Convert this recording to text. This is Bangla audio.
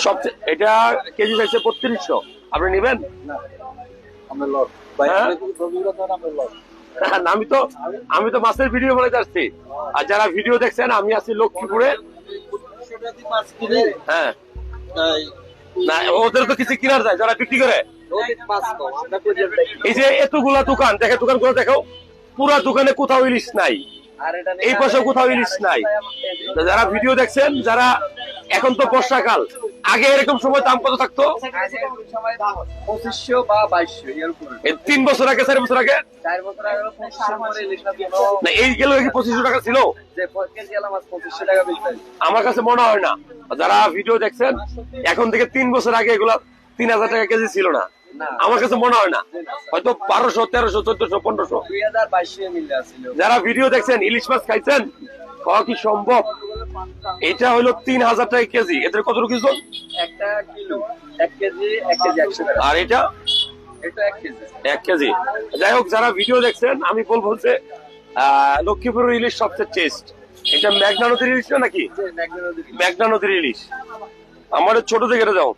সবচেয়ে এটা কেজি চাইছে 3200, আপনি নেবেন? হ্যাঁ? আমি তো মাছের ভিডিও বানাইতে আসছি, আর যারা ভিডিও দেখছেন আমি আছি লক্ষ্মীপুরে। হ্যাঁ, না ওদের তো কিছু কিনার যায় যারা বিক্রি করে। এই যে এতগুলা দোকান দেখে, দোকানগুলো দেখো, পুরা দোকানে কোথাও ইলিশ নাই, এই পাশে কোথাও ইলিশ নাই। যারা ভিডিও দেখছেন, যারা, এখন তো বর্ষাকাল, আগে এরকম সময় দাম কত থাকতো? 2500 বা 2200 3 বছর আগে, 4 বছর আগে, 4 বছর আগে 2500 করে ইলিশ মাছ না এই গেল 2500 টাকা ছিল। যে কেজি আলা মাছ 2500 টাকা বেচতেন। আমার কাছে মনে হয় না। যারা ভিডিও দেখছেন, এখন থেকে 3 বছর আগে এগুলা 3000 টাকা কেজি ছিল না, আমার কাছে মনে হয় না, হয়তো 1200, 1300, 1400, 1500। 2022 মিলে আছিল। যারা ভিডিও দেখছেন ইলিশ মাছ খাইছেন, খাওয়া কি সম্ভব? এটা হলো 3000 টাকা কেজি, এদের কত কিছু? একটা কিলো 1 কেজি 100 টাকা। আর এটা এটা 1 কেজি 1 কেজি। যাই হোক, যারা ভিডিও দেখছেন আমি বলবো যে লক্ষ্মীপুরের ইলিশ সবচেয়ে টেস্ট। এটা মেঘনা নদীর ইলিশ না নাকি? মেঘনা নদীর ইলিশ। আমার ছোট থেকে যাও।